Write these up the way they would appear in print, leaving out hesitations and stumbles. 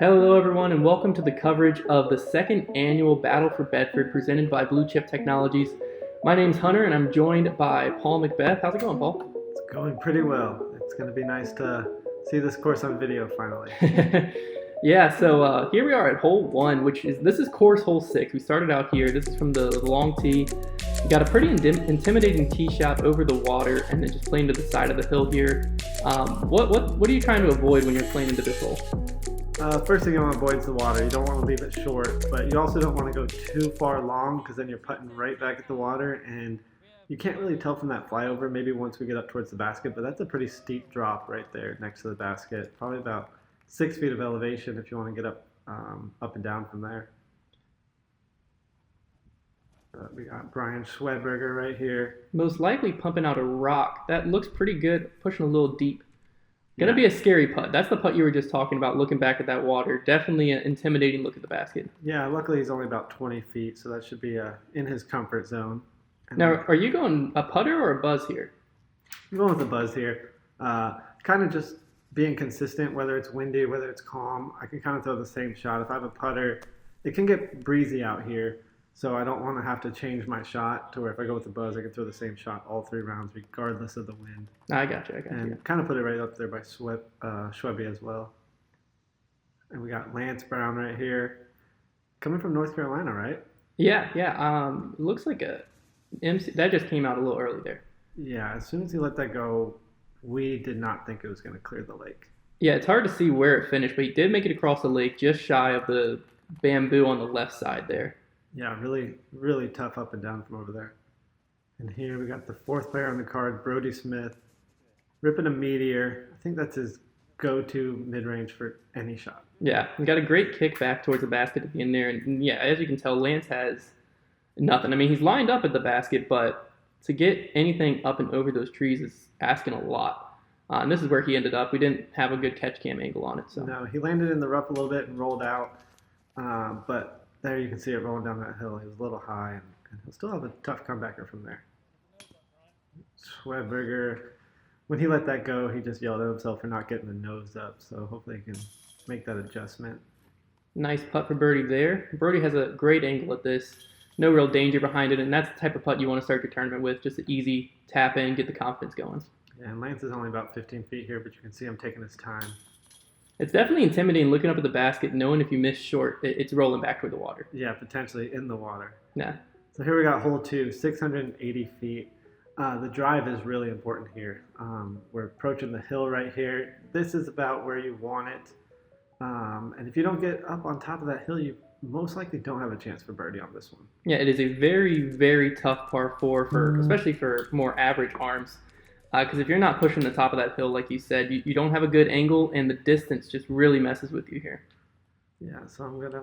Hello, everyone, and welcome to the coverage of the second annual Battle for Bedford presented by Blue Chip Technologies. My name's Hunter, and I'm joined by Paul McBeth. How's it going, Paul? It's going pretty well. It's going to be nice to see this course on video finally. Yeah, so here we are at hole one, this is course hole 6. We started out here. This is from the long tee. You got a pretty intimidating tee shot over the water, and then just playing to the side of the hill here. What are you trying to avoid when you're playing into this hole? First thing you want to avoid is the water. You don't want to leave it short, but you also don't want to go too far long because then you're putting right back at the water, and you can't really tell from that flyover, maybe once we get up towards the basket, but that's a pretty steep drop right there next to the basket. Probably about 6 feet of elevation if you want to get up and down from there. We got Brian Schweberger right here. Most likely pumping out a rock. That looks pretty good, pushing a little deep. Gonna be a scary putt. That's the putt you were just talking about, looking back at that water. Definitely an intimidating look at the basket. Yeah, luckily he's only about 20 feet, so that should be in his comfort zone. And now, are you going a putter or a buzz here? I'm going with a buzz here. Kind of just being consistent, whether it's windy, whether it's calm. I can kind of throw the same shot. If I have a putter, it can get breezy out here, so I don't want to have to change my shot to where if I go with the buzz, I can throw the same shot all 3 rounds, regardless of the wind. I got you. And kind of put it right up there by Schwebby as well. And we got Lance Brown right here, coming from North Carolina, right? Yeah. Looks like a MC. That just came out a little early there. Yeah, as soon as he let that go, we did not think it was going to clear the lake. Yeah, it's hard to see where it finished, but he did make it across the lake just shy of the bamboo on the left side there. Yeah, really, really tough up and down from over there. And here we got the 4th player on the card, Brodie Smith, ripping a meteor. I think that's his go-to mid-range for any shot. Yeah, he got a great kick back towards the basket at the end there. And yeah, as you can tell, Lance has nothing. I mean, he's lined up at the basket, but to get anything up and over those trees is asking a lot. And this is where he ended up. We didn't have a good catch cam angle on it. So no, he landed in the rough a little bit and rolled out. But there you can see it rolling down that hill. He was a little high, and he'll still have a tough comebacker from there. Schweberger, when he let that go, he just yelled at himself for not getting the nose up. So hopefully he can make that adjustment. Nice putt for Brodie there. Brodie has a great angle at this. No real danger behind it, and that's the type of putt you want to start your tournament with. Just an easy tap in, get the confidence going. Yeah, and Lance is only about 15 feet here, but you can see him taking his time. It's definitely intimidating looking up at the basket, knowing if you miss short, it's rolling back toward the water. Yeah, potentially in the water. Yeah. So here we got hole 2, 680 feet. The drive is really important here. We're approaching the hill right here. This is about where you want it. And if you don't get up on top of that hill, you most likely don't have a chance for birdie on this one. Yeah, it is a very, very tough par 4, especially for more average arms. Because if you're not pushing the top of that hill, like you said, you don't have a good angle, and the distance just really messes with you here. Yeah, so I'm going to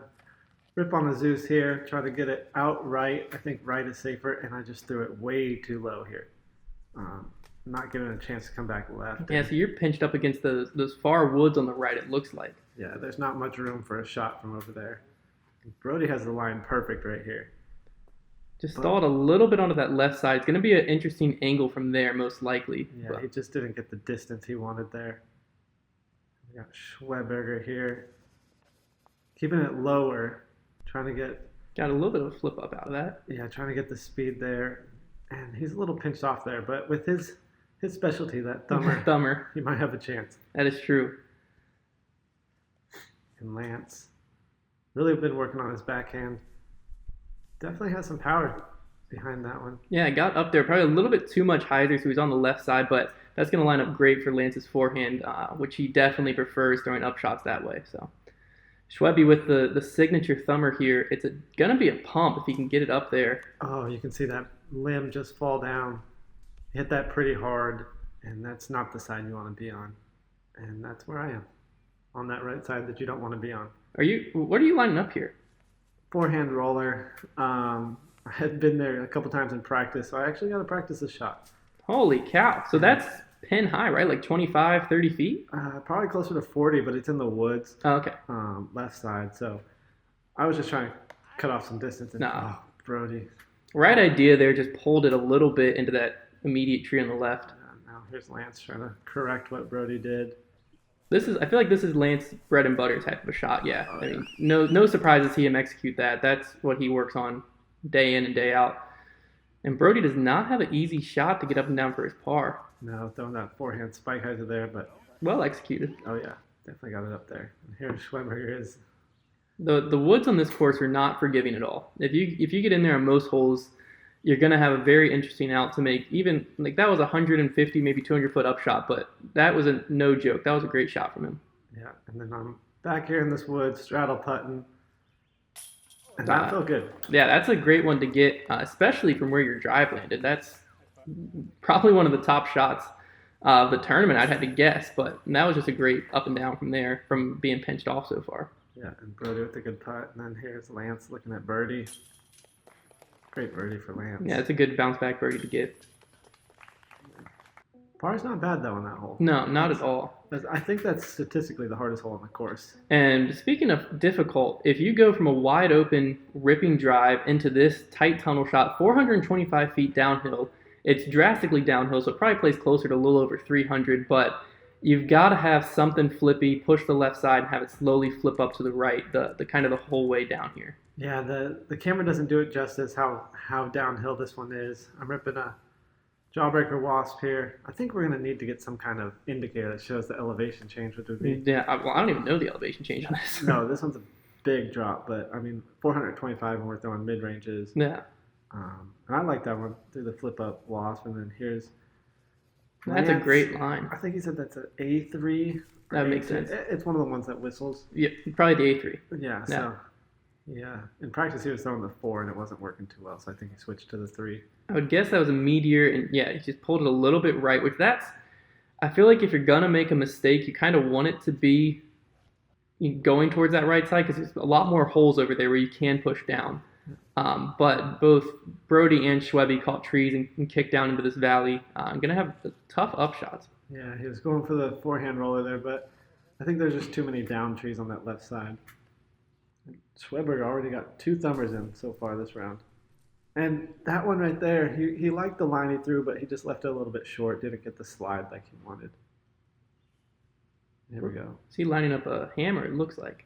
rip on the Zeus here, try to get it out right. I think right is safer, and I just threw it way too low here. Not giving it a chance to come back left. Yeah, so you're pinched up against those far woods on the right, it looks like. Yeah, there's not much room for a shot from over there. Brodie has the line perfect right here. Just stalled a little bit onto that left side. It's going to be an interesting angle from there, most likely. Yeah, he just didn't get the distance he wanted there. We got Schweberger here. Keeping it lower, trying to get... Got a little bit of a flip up out of that. Yeah, trying to get the speed there. And he's a little pinched off there, but with his specialty, that thumber, he might have a chance. That is true. And Lance, really been working on his backhand. Definitely has some power behind that one. Yeah, got up there probably a little bit too much hyzer, so he's on the left side, but that's going to line up great for Lance's forehand, which he definitely prefers throwing up shots that way. So Schwebby with the signature thumber here. It's going to be a pump if he can get it up there. Oh, you can see that limb just fall down. Hit that pretty hard, and that's not the side you want to be on. And that's where I am, on that right side that you don't want to be on. What are you lining up here? Forehand roller. I had been there a couple times in practice, so I actually got to practice the shot. Holy cow. So that's pin high, right? Like 25, 30 feet? Probably closer to 40, but it's in the woods. Oh, okay. Left side. So I was just trying to cut off some distance. And, Brodie. Right idea there. Just pulled it a little bit into that immediate tree on the left. Now here's Lance trying to correct what Brodie did. I feel like this is Lance bread and butter type of a shot. Yeah, Oh, I yeah. mean, no surprise to see him execute that. That's what he works on day in and day out. And Brodie does not have an easy shot to get up and down for his par. No, throwing that forehand spike height to there, but Well executed. oh yeah, definitely got it up there. And here Schweberger is. The woods on this course are not forgiving at all. If you get in there on most holes, you're gonna have a very interesting out to make. Even like that was a 150, maybe 200 foot up shot, but that was a no joke. That was a great shot from him. Yeah, and then I'm back here in this wood, straddle putting, and that felt good. Yeah, that's a great one to get, especially from where your drive landed. That's probably one of the top shots of the tournament, I'd have to guess, but that was just a great up and down from there, from being pinched off so far. Yeah, and Brodie with a good putt, and then here's Lance looking at birdie. Great birdie for Lance. Yeah, it's a good bounce back birdie to get. Par's not bad though on that hole. No, not at all. I think that's statistically the hardest hole on the course. And speaking of difficult, if you go from a wide open, ripping drive into this tight tunnel shot, 425 feet downhill, it's drastically downhill, so it probably plays closer to a little over 300, but you've got to have something flippy, push the left side, and have it slowly flip up to the right, the kind of the whole way down here. Yeah, the camera doesn't do it justice how downhill this one is. I'm ripping a jawbreaker wasp here. I think we're going to need to get some kind of indicator that shows the elevation change, which would be... Yeah, well, I don't even know the elevation change on this. No, this one's a big drop, but I mean, 425 when we're throwing mid-ranges. Yeah. And I like that one through the flip-up wasp, and then here's... That's a great line. I think he said that's an A3. That makes sense. It's one of the ones that whistles. Yeah, probably the A3. Yeah, so... Yeah, in practice he was throwing the 4 and it wasn't working too well, so I think he switched to the 3. I would guess that was a meteor, and yeah, he just pulled it a little bit right, which I feel like if you're going to make a mistake, you kind of want it to be going towards that right side, because there's a lot more holes over there where you can push down. But both Brodie and Schwebby caught trees and kicked down into this valley. I'm going to have tough up shots. Yeah, he was going for the forehand roller there, but I think there's just too many down trees on that left side. Schweberger already got 2 thumbers in so far this round. And that one right there, he liked the line he threw, but he just left it a little bit short. Didn't get the slide like he wanted. Here we go. Is he lining up a hammer, it looks like?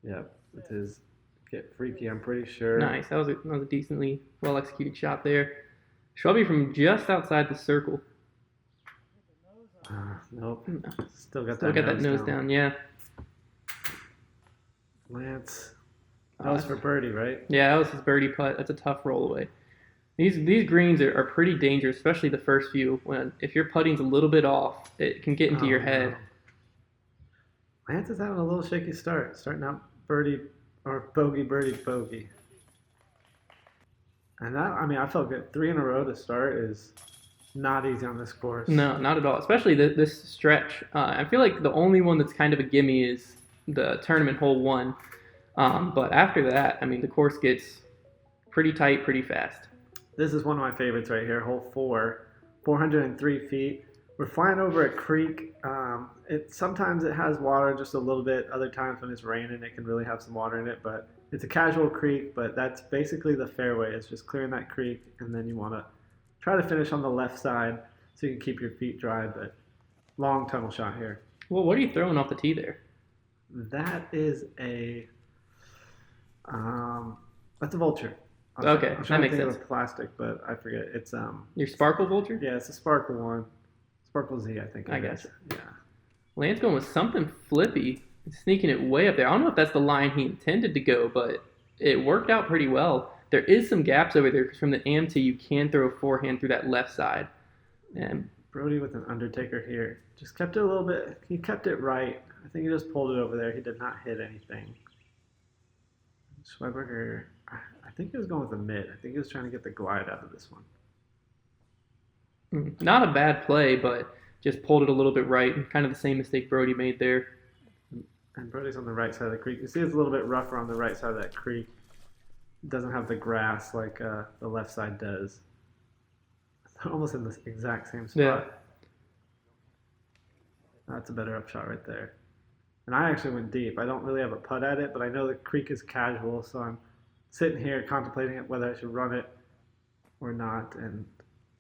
Yeah, with his get freaky, I'm pretty sure. Nice. That was a decently well-executed shot there. Schwebby from just outside the circle. Nope. No. Still got that nose down, yeah. Lance. That was for birdie, right? Yeah, that was his birdie putt. That's a tough roll away. These greens are pretty dangerous, especially the first few. If your putting's a little bit off, it can get into your head. No. Lance is having a little shaky start. Starting out birdie or bogey, birdie, bogey. And that, I mean, I felt good. 3 in a row to start is not easy on this course. No, not at all. Especially this stretch. I feel like the only one that's kind of a gimme is the tournament hole 1. But after that, I mean, the course gets pretty tight pretty fast. This is one of my favorites right here, hole 4, 403 feet. We're flying over a creek. Sometimes it has water just a little bit. Other times when it's raining, it can really have some water in it. But it's a casual creek, but that's basically the fairway. It's just clearing that creek, and then you want to try to finish on the left side so you can keep your feet dry. But long tunnel shot here. Well, what are you throwing off the tee there? That is that's a vulture. Okay, I'm that trying makes to think sense. of plastic, but I forget. It's Your sparkle vulture? yeah, it's a sparkle one. Sparkle Z, I think. I guess. Yeah. Lance going with something flippy, sneaking it way up there. I don't know if that's the line he intended to go, but it worked out pretty well. There is some gaps over there because from the AM tee, you can throw a forehand through that left side. And Brodie with an undertaker here. Just kept it a little bit. He kept it right. I think he just pulled it over there. He did not hit anything. Schweberger, I think he was going with a mid. I think he was trying to get the glide out of this one. not a bad play, but just pulled it a little bit right. Kind of the same mistake Brodie made there. And Brodie's on the right side of the creek. You see it's a little bit rougher on the right side of that creek. It doesn't have the grass like the left side does. It's almost in the exact same spot. Yeah. That's a better upshot right there. And I actually went deep. I don't really have a putt at it, but I know the creek is casual, so I'm sitting here contemplating whether I should run it or not. And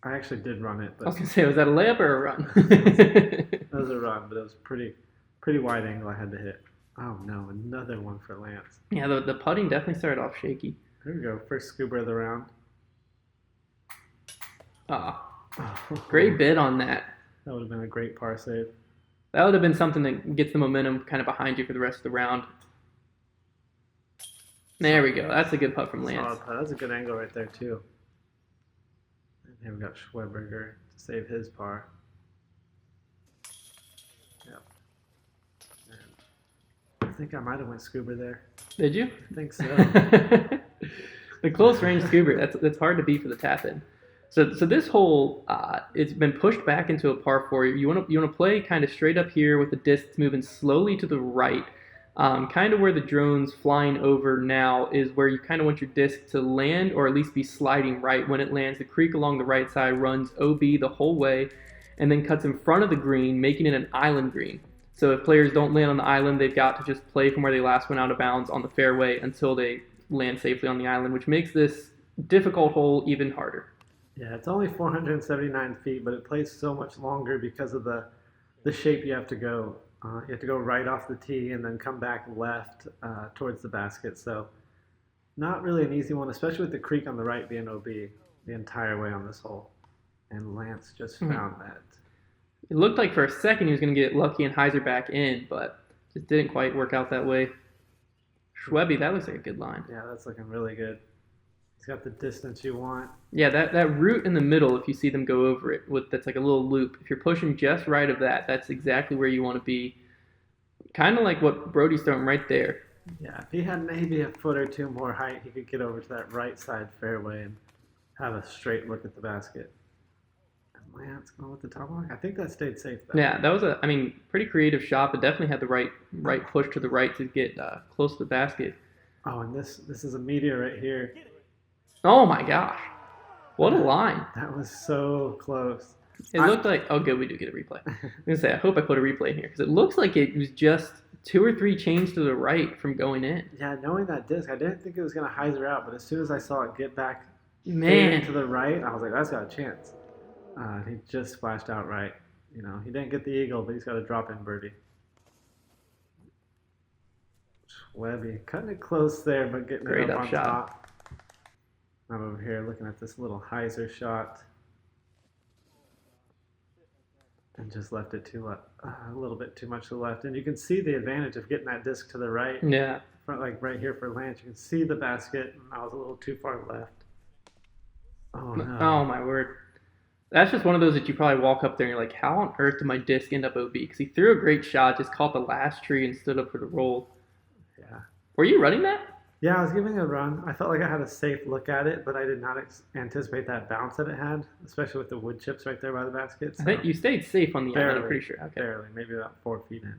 I actually did run it. I But was going to say, was that a layup or a run? it was a run, but it was pretty pretty wide angle I had to hit. Oh no, another one for Lance. Yeah, the putting definitely started off shaky. There we go, first scuba of the round. Ah, Oh, great bid on that. that would have been a great par save. That would have been something that gets the momentum kind of behind you for the rest of the round. There we go. That's a good putt from Lance. Solid putt. That's a good angle right there too. And here we got Schweberger to save his par. Yep. And I think I might have went scuba there. Did you? I think so. The close range scuba, that's hard to beat for the tap in. So this hole, it's been pushed back into a par 4. You want to play kind of straight up here with the disc moving slowly to the right. Kind of where the drone's flying over now is where you kind of want your disc to land, or at least be sliding right when it lands. The creek along the right side runs OB the whole way and then cuts in front of the green, making it an island green. So if players don't land on the island, they've got to just play from where they last went out of bounds on the fairway until they land safely on the island, which makes this difficult hole even harder. Yeah, it's only 479 feet, but it plays so much longer because of the shape you have to go. You have to go right off the tee and then come back left towards the basket. So not really an easy one, especially with the creek on the right being OB the entire way on this hole. And Lance just found that. It looked like for a second he was going to get lucky and hyzer back in, but just didn't quite work out that way. Schwebby, that looks like a good line. Yeah, that's looking really good. He's got the distance you want. Yeah, that root in the middle, if you see them go over it, that's like a little loop. If you're pushing just right of that, that's exactly where you want to be. Kind of like what Brodie's throwing right there. Yeah, if he had maybe a foot or two more height, he could get over to that right side fairway and have a straight look at the basket. And Lance going with the tomahawk. I think that stayed safe though. Yeah, that was pretty creative shot, but definitely had the right push to the right to get close to the basket. Oh, and this is a meteor right here. Oh my gosh. What a line. That was so close. It looked like, oh good, we do get a replay. I was going to say, I hope I put a replay in here, because it looks like it was just 2 or 3 chains to the right from going in. Yeah, knowing that disc, I didn't think it was going to hyzer out, but as soon as I saw it get back Man. to the right, I was like, that's got a chance. He just splashed out right. You know, he didn't get the eagle, but he's got a drop-in birdie. Schwebby, cutting it close there, but getting Great it up up on shot. top. I'm over here looking at this little hyzer shot. And just left it a little bit too much to the left. And you can see the advantage of getting that disc to the right. Yeah. Like right here for Lance, you can see the basket, and I was a little too far left. Oh, no. Oh, my word. That's just one of those that you probably walk up there and you're like, how on earth did my disc end up OB? Because he threw a great shot, just caught the last tree and stood up for the roll. Yeah. Were you running that? Yeah, I was giving it a run. I felt like I had a safe look at it, but I did not anticipate that bounce that it had, especially with the wood chips right there by the basket. So I think you stayed safe on the island, I'm pretty sure. Okay. Barely, maybe about 4 feet in.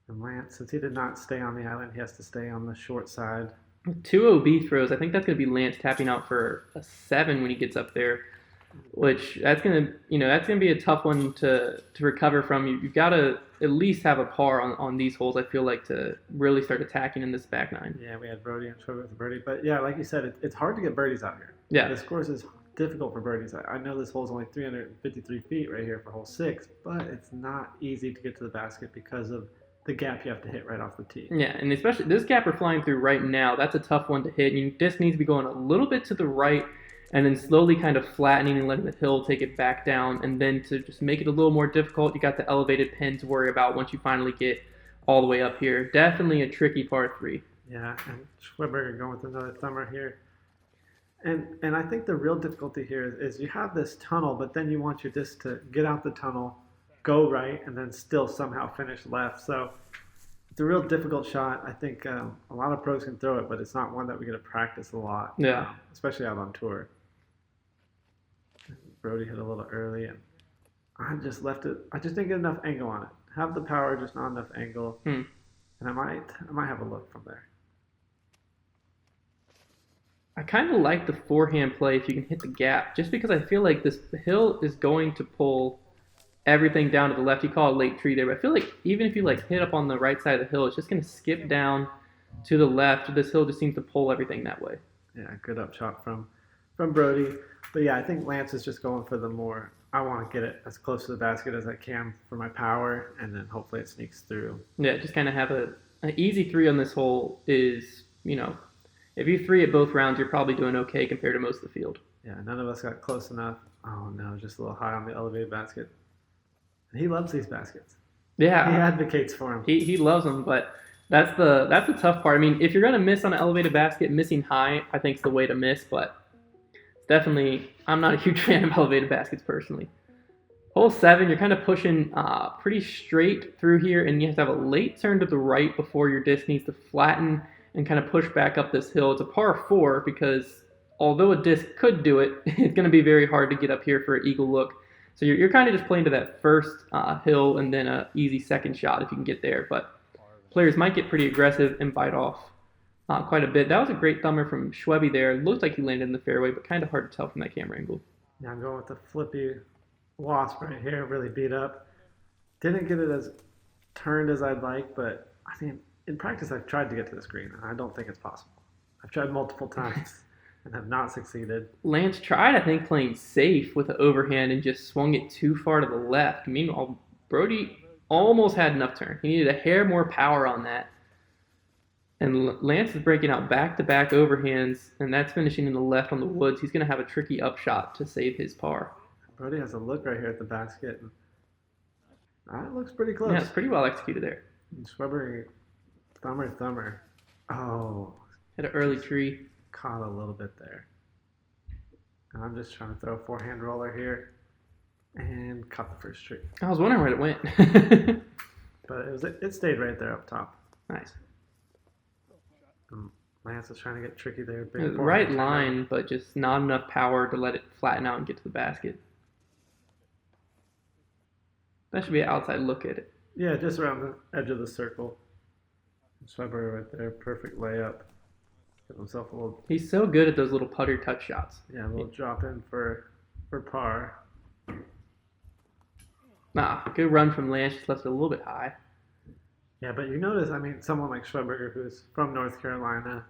And Lance, since he did not stay on the island, he has to stay on the short side. 2 OB throws. I think that's going to be Lance tapping out for a 7 when he gets up there, which that's going to be a tough one to recover from. You've got to at least have a par on these holes, I feel like, to really start attacking in this back nine. Yeah, we had Brodie and Schwebby with a birdie. But yeah, like you said, it's hard to get birdies out here. Yeah. This course is difficult for birdies. I know this hole's only 353 feet right here for hole 6, but it's not easy to get to the basket because of the gap you have to hit right off the tee. Yeah, and especially this gap we're flying through right now, that's a tough one to hit. Your disc needs to be going a little bit to the right and then slowly kind of flattening and letting the hill take it back down. And then to just make it a little more difficult, you got the elevated pin to worry about once you finally get all the way up here. Definitely a tricky par 3. Yeah, and Schweberger going with another thumber here. And I think the real difficulty here is you have this tunnel, but then you want your disc to get out the tunnel, go right, and then still somehow finish left. So it's a real difficult shot. I think a lot of pros can throw it, but it's not one that we get to practice a lot. Yeah. Especially out on tour. Brodie hit a little early, and I just left it. I just didn't get enough angle on it. Have the power, just not enough angle. And I might have a look from there. I kind of like the forehand play if you can hit the gap, just because I feel like this hill is going to pull everything down to the left. You call it late tree there, but I feel like even if you hit up on the right side of the hill, it's just going to skip down to the left. This hill just seems to pull everything that way. Yeah, good up shot from Brodie. But yeah, I think Lance is just going for the more I want to get it as close to the basket as I can for my power, and then hopefully it sneaks through. Yeah, just kind of have an easy 3 on this hole is, if you 3 at both rounds, you're probably doing okay compared to most of the field. Yeah, none of us got close enough. Oh no, just a little high on the elevated basket. And he loves these baskets. Yeah. He advocates for them. He loves them, but that's the tough part. I mean, if you're going to miss on an elevated basket, missing high, I think is the way to miss, but definitely, I'm not a huge fan of elevated baskets personally. Hole 7, you're kind of pushing pretty straight through here, and you have to have a late turn to the right before your disc needs to flatten and kind of push back up this hill. It's a par 4 because although a disc could do it, it's going to be very hard to get up here for an eagle look. So you're kind of just playing to that first hill and then an easy second shot if you can get there. But players might get pretty aggressive and bite off quite a bit. That was a great thumber from Schwebby there. It looked like he landed in the fairway, but kind of hard to tell from that camera angle. Yeah, I'm going with the flippy wasp right here, really beat up. Didn't get it as turned as I'd like, but I think in practice I've tried to get to this green, and I don't think it's possible. I've tried multiple times and have not succeeded. Lance tried, I think, playing safe with the overhand and just swung it too far to the left. Meanwhile, Brodie almost had enough turn. He needed a hair more power on that. And Lance is breaking out back-to-back overhands, and that's finishing in the left on the woods. He's going to have a tricky upshot to save his par. Brodie has a look right here at the basket. And it looks pretty close. Yeah, it's pretty well executed there. And Schweberger, thumber. Oh. Hit an early tree. Caught a little bit there. And I'm just trying to throw a forehand roller here. And caught the first tree. I was wondering where it went. But it stayed right there up top. Nice. Lance is trying to get tricky there. Right line, but just not enough power to let it flatten out and get to the basket. That should be an outside look at it. Yeah, just around the edge of the circle. Schweberger right there, perfect layup. Give himself a little. He's so good at those little putter touch shots. Yeah, a little drop in for par. Good run from Lance. Just left it a little bit high. Yeah, but you notice, I mean, someone like Schweberger, who's from North Carolina,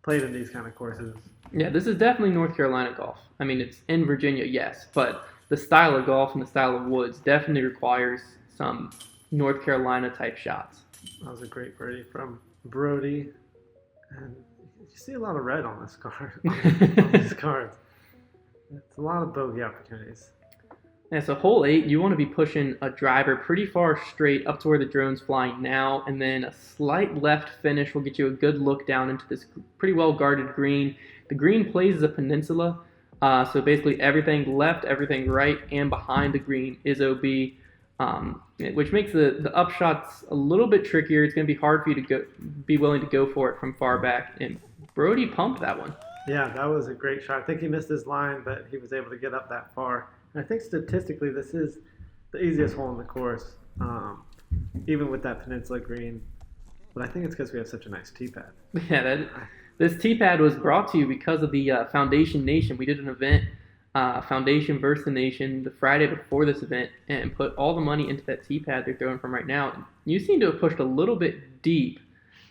played in these kind of courses. Yeah, this is definitely North Carolina golf. I mean, it's in Virginia, yes, but the style of golf and the style of woods definitely requires some North Carolina type shots. That was a great birdie from Brodie. And you see a lot of red on this card, on these cards. It's a lot of bogey opportunities. Yeah, so hole 8, you want to be pushing a driver pretty far straight up to where the drone's flying now, and then a slight left finish will get you a good look down into this pretty well guarded green. The green plays as a peninsula, so basically everything left, everything right, and behind the green is OB, which makes the upshots a little bit trickier. It's going to be hard for you to be willing to go for it from far back, and Brodie pumped that one. Yeah, that was a great shot. I think he missed his line, but he was able to get up that far. And I think statistically this is the easiest hole in the course, even with that peninsula green. But I think it's because we have such a nice tee pad. Yeah, this tee pad was brought to you because of the Foundation Nation. We did an event, Foundation versus the Nation, the Friday before this event, and put all the money into that tee pad they're throwing from right now. You seem to have pushed a little bit deep,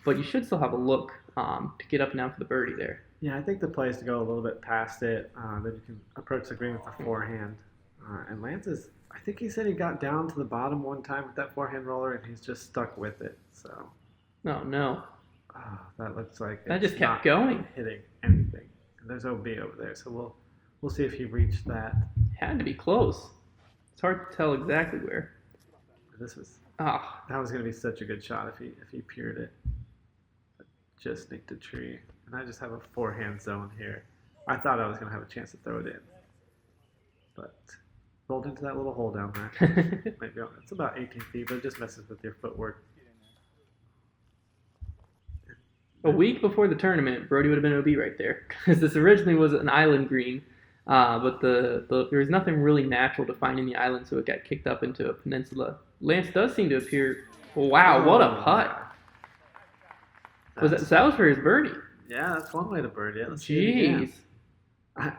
but you should still have a look to get up and down for the birdie there. Yeah, I think the play is to go a little bit past it, then you can approach the green with the forehand. And Lance I think he said he got down to the bottom one time with that forehand roller, and he's just stuck with it. So. Oh no. That looks like that just kept going, hitting anything. And there's OB over there, so we'll see if he reached that. Had to be close. It's hard to tell exactly where. This was. That was going to be such a good shot if he peered it. But just nicked a tree. And I just have a forehand zone here. I thought I was going to have a chance to throw it in. But rolled into that little hole down there. Maybe it's about 18 feet, but it just messes with your footwork. A week before the tournament, Brodie would have been OB right there. Because this originally was an island green, but there was nothing really natural to find in the island, so it got kicked up into a peninsula. Lance does seem to appear. Wow, what a putt! That was for his birdie. Yeah, that's one way to birdie it. Jeez.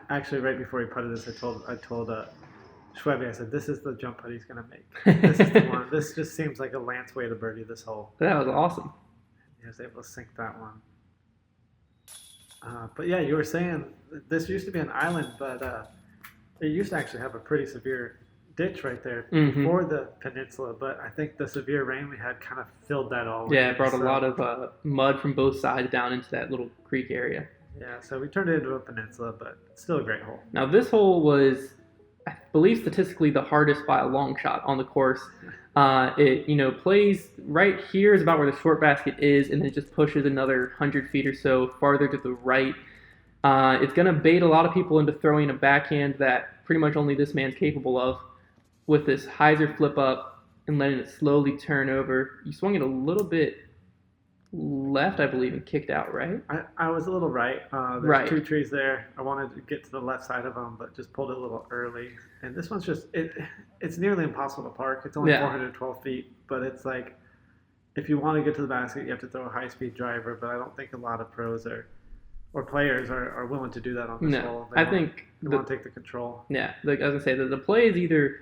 Actually, right before he putted this, I told Schwebby, I said, this is the jump putt he's going to make. This is the one. This just seems like a Lance way to birdie this hole. That was awesome. He was able to sink that one. But yeah, you were saying this used to be an island, but It used to actually have a pretty severe ditch right there Mhm. before the peninsula, but I think the severe rain we had kind of filled that all Yeah, in. it brought a So, lot of mud from both sides down into that little creek area. yeah, so we turned it into a peninsula, but it's still a great hole. Now this hole was, I believe, statistically the hardest by a long shot on the course. It plays right here is about where the short basket is, and then it just pushes another 100 feet or so farther to the right. It's going to bait a lot of people into throwing a backhand that pretty much only this man's capable of, with this hyzer flip up and letting it slowly turn over. You swung it a little bit left, I believe, and kicked out, right? I was a little right. There's Right. 2 trees there. I wanted to get to the left side of them, but just pulled it a little early. And this one's just, it's nearly impossible to park. It's only Yeah. 412 feet, but it's like, if you want to get to the basket, you have to throw a high-speed driver, but I don't think a lot of pros or players are willing to do that on this No, hole. I think They want to take the control. yeah, like I was gonna say, the play is either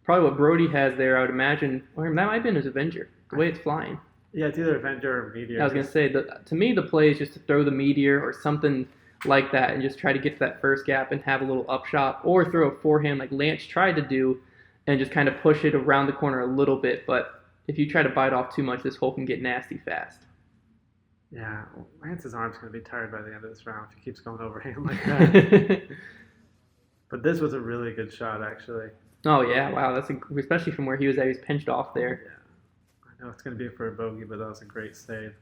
probably what Brodie has there. I would imagine, or that might have been his Avenger. The way it's flying. Yeah, it's either Avenger or Meteor. I was gonna say that to me, the play is just to throw the Meteor or something like that, and just try to get to that first gap and have a little upshot, or throw a forehand like Lance tried to do, and just kind of push it around the corner a little bit. But if you try to bite off too much, this hole can get nasty fast. Yeah, Lance's arm's going to be tired by the end of this round if he keeps going overhand like that. But this was a really good shot, actually. Oh yeah, wow, especially from where he was at. He was pinched off there. Yeah, I know it's going to be for a bogey, but that was a great save.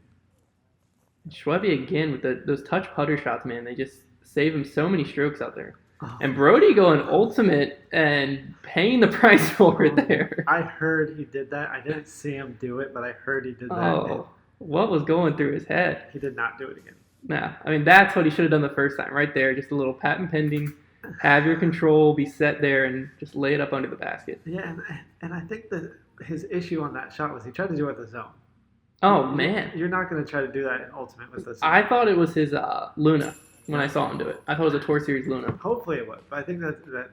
Schwebby again with those touch putter shots, man. They just save him so many strokes out there. Oh. And Brodie going ultimate and paying the price for it there. I heard he did that. I didn't see him do it, but I heard he did that. Oh, what was going through his head? He did not do it again. Nah, I mean, that's what he should have done the first time, right there. Just a little patent pending, have your control, be set there, and just lay it up under the basket. Yeah, and I think that his issue on that shot was he tried to do it with the zone. Oh, man. You're not going to try to do that in ultimate with the zone. I thought it was his Luna when I saw him do it. I thought it was a Tour Series Luna. Hopefully it was, but I think that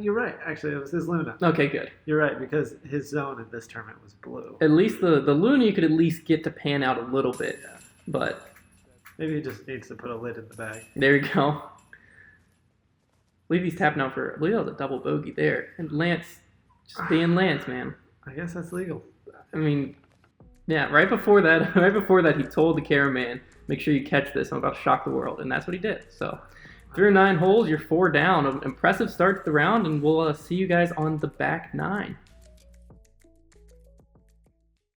you're right. Actually, it was his Luna. Okay, good. You're right, because his zone in this tournament was blue. At least the Luna you could at least get to pan out a little bit. Yeah. But Maybe he just needs to put a lid in the bag. there you go. I believe he's tapping out for, I believe that was a double bogey there. And Lance, just being Lance, man. I guess that's legal. I mean, yeah, right before that, he told the cameraman, make sure you catch this. I'm about to shock the world. And that's what he did. So, through 9 holes, you're 4 down. An impressive start to the round, and we'll see you guys on the back 9.